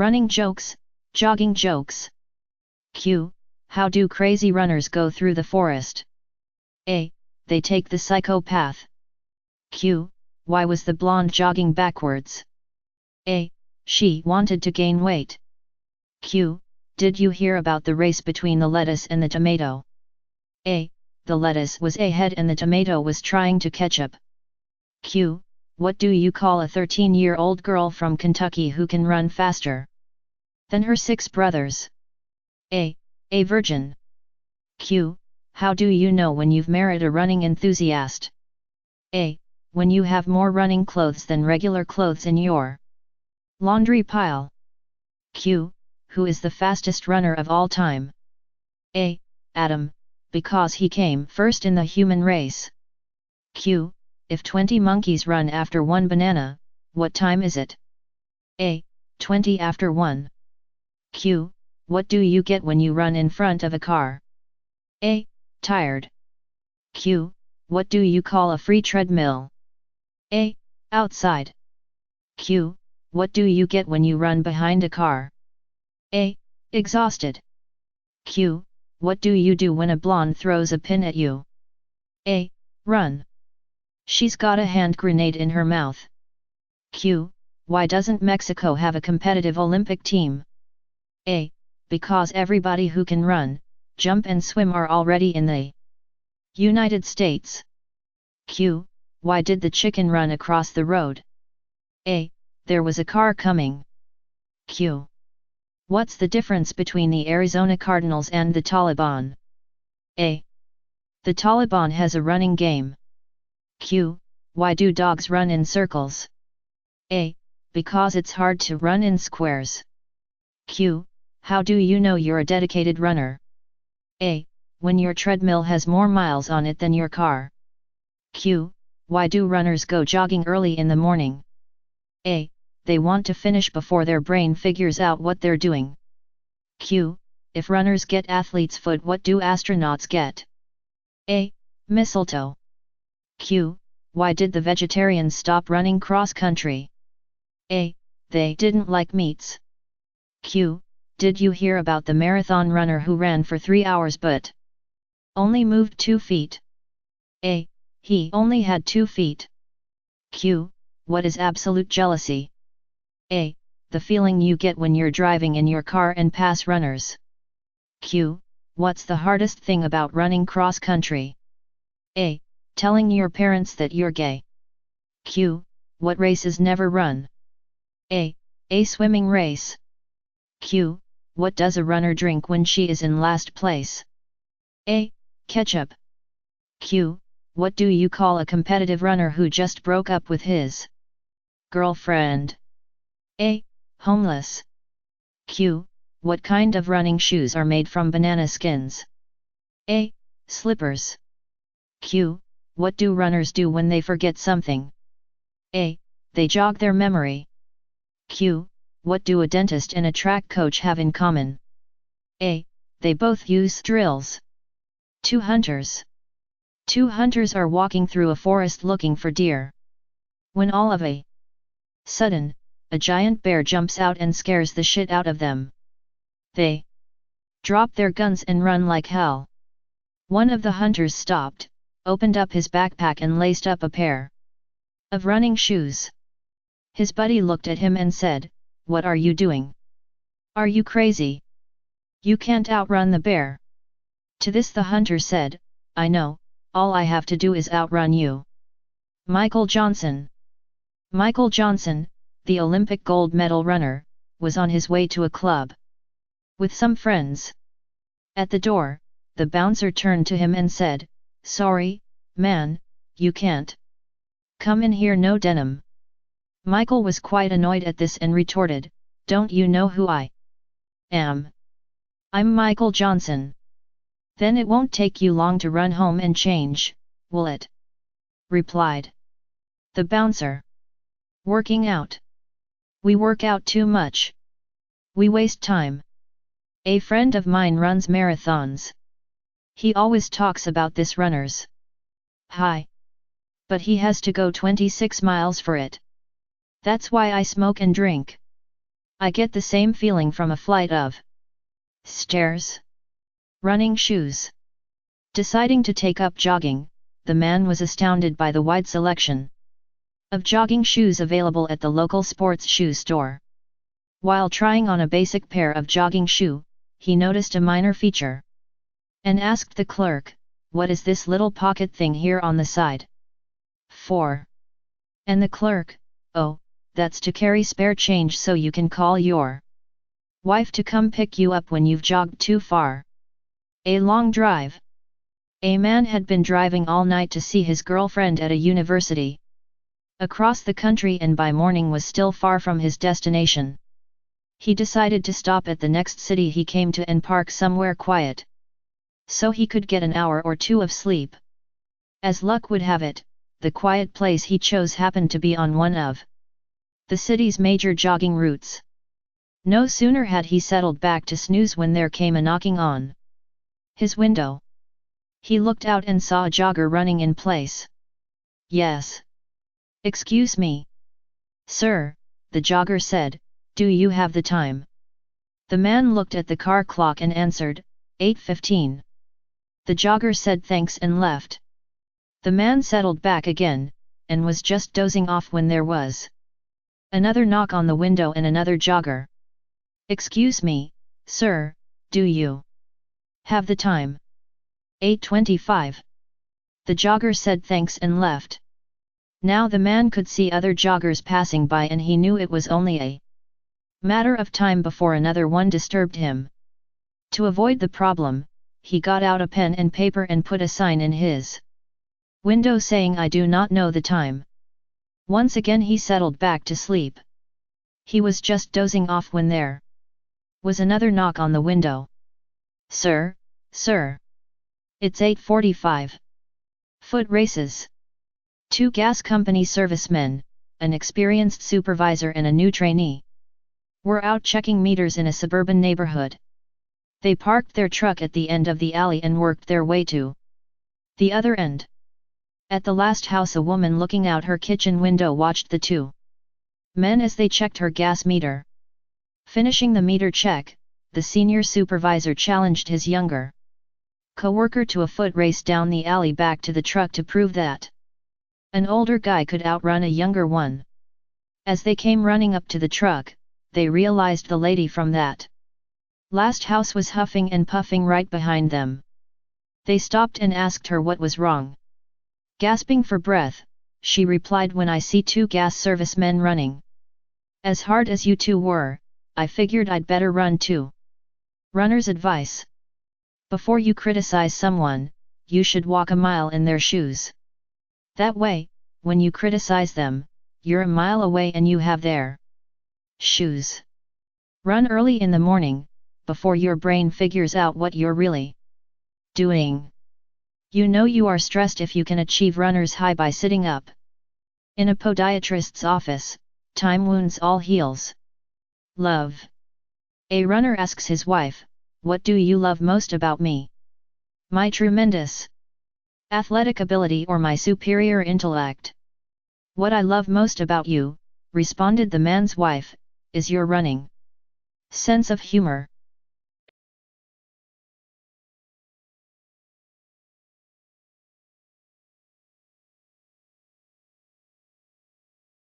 Running jokes, jogging jokes. Q. How do crazy runners go through the forest? A. They take the psychopath. Q. Why was the blonde jogging backwards? A. She wanted to gain weight. Q. Did you hear about the race between the lettuce and the tomato? A. The lettuce was ahead and the tomato was trying to catch up. Q. What do you call a 13-year-old girl from Kentucky who can run faster than her 6 brothers? A. A virgin. Q. How do you know when you've married a running enthusiast? A. When you have more running clothes than regular clothes in your laundry pile. Q. Who is the fastest runner of all time? A. Adam, because he came first in the human race. Q. If 20 monkeys run after one banana, what time is it? A. 20 after 1. Q. What do you get when you run in front of a car? A. Tired. Q. What do you call a free treadmill? A. Outside. Q. What do you get when you run behind a car? A. Exhausted. Q. What do you do when a blonde throws a pin at you? A. Run. She's got a hand grenade in her mouth. Q. Why doesn't Mexico have a competitive Olympic team? A. Because everybody who can run, jump and swim are already in the United States. Q. Why did the chicken run across the road? A. There was a car coming. Q. What's the difference between the Arizona Cardinals and the Taliban? A. The Taliban has a running game. Q. Why do dogs run in circles? A. Because it's hard to run in squares. Q. How do you know you're a dedicated runner? A. When your treadmill has more miles on it than your car. Q. Why do runners go jogging early in the morning? A. They want to finish before their brain figures out what they're doing. Q. If runners get athlete's foot, what do astronauts get? A. Mistletoe. Q. Why did the vegetarians stop running cross-country? A. They didn't like meats. Q. Did you hear about the marathon runner who ran for 3 hours but only moved 2 feet? A. He only had 2 feet. Q. What is absolute jealousy? A. The feeling you get when you're driving in your car and pass runners. Q. What's the hardest thing about running cross-country? A. Telling your parents that you're gay. Q. What races never run? A. A swimming race. Q. What does a runner drink when she is in last place? A. Ketchup. Q. What do you call a competitive runner who just broke up with his girlfriend? A. Homeless. Q. What kind of running shoes are made from banana skins? A. Slippers. Q. What do runners do when they forget something? A. They jog their memory. Q. What do a dentist and a track coach have in common? A. They both use drills. 2 hunters. 2 hunters are walking through a forest looking for deer. When all of a sudden, a giant bear jumps out and scares the shit out of them. They drop their guns and run like hell. One of the hunters stopped, opened up his backpack and laced up a pair of running shoes. His buddy looked at him and said, "What are you doing? Are you crazy? You can't outrun the bear." To this the hunter said, "I know, all I have to do is outrun you." Michael Johnson. Michael Johnson, the Olympic gold medal runner, was on his way to a club with some friends. At the door, the bouncer turned to him and said, "Sorry, man, you can't come in here, no denim." Michael was quite annoyed at this and retorted, "Don't you know who I am? I'm Michael Johnson." "Then it won't take you long to run home and change, will it?" replied the bouncer. "Working out. We work out too much. We waste time. A friend of mine runs marathons. He always talks about this runners high. But he has to go 26 miles for it. That's why I smoke and drink." I get the same feeling from a flight of stairs. Running shoes. Deciding to take up jogging, the man was astounded by the wide selection of jogging shoes available at the local sports shoe store. While trying on a basic pair of jogging shoe, he noticed a minor feature and asked the clerk, "What is this little pocket thing here on the side for?" And the clerk, "Oh, that's to carry spare change so you can call your wife to come pick you up when you've jogged too far. A long drive." A man had been driving all night to see his girlfriend at a university across the country and by morning was still far from his destination. He decided to stop at the next city he came to and park somewhere quiet, so he could get an hour or two of sleep. As luck would have it, the quiet place he chose happened to be on one of the city's major jogging routes. No sooner had he settled back to snooze when there came a knocking on his window. He looked out and saw a jogger running in place. "Yes. Excuse me. Sir," the jogger said, "do you have the time?" The man looked at the car clock and answered, 8:15. The jogger said thanks and left. The man settled back again, and was just dozing off when there was another knock on the window and another jogger. "Excuse me, sir, do you have the time?" 8:25. The jogger said thanks and left. Now the man could see other joggers passing by and he knew it was only a matter of time before another one disturbed him. To avoid the problem, he got out a pen and paper and put a sign in his window saying "I do not know the time." Once again he settled back to sleep. He was just dozing off when there was another knock on the window. "Sir, sir. It's 8:45. Foot races. 2 gas company servicemen, an experienced supervisor and a new trainee, were out checking meters in a suburban neighborhood. They parked their truck at the end of the alley and worked their way to the other end. At the last house a woman looking out her kitchen window watched the 2 men as they checked her gas meter. Finishing the meter check, the senior supervisor challenged his younger co-worker to a foot race down the alley back to the truck to prove that an older guy could outrun a younger one. As they came running up to the truck, they realized the lady from that last house was huffing and puffing right behind them. They stopped and asked her what was wrong. Gasping for breath, she replied, "When I see 2 gas servicemen running as hard as you 2 were, I figured I'd better run too." Runner's advice: before you criticize someone, you should walk a mile in their shoes. That way, when you criticize them, you're a mile away and you have their shoes. Run early in the morning, before your brain figures out what you're really doing. You know you are stressed if you can achieve runner's high by sitting up. In a podiatrist's office, time wounds all heals. Love. A runner asks his wife, "What do you love most about me? My tremendous athletic ability or my superior intellect?" "What I love most about you," responded the man's wife, "is your running sense of humor.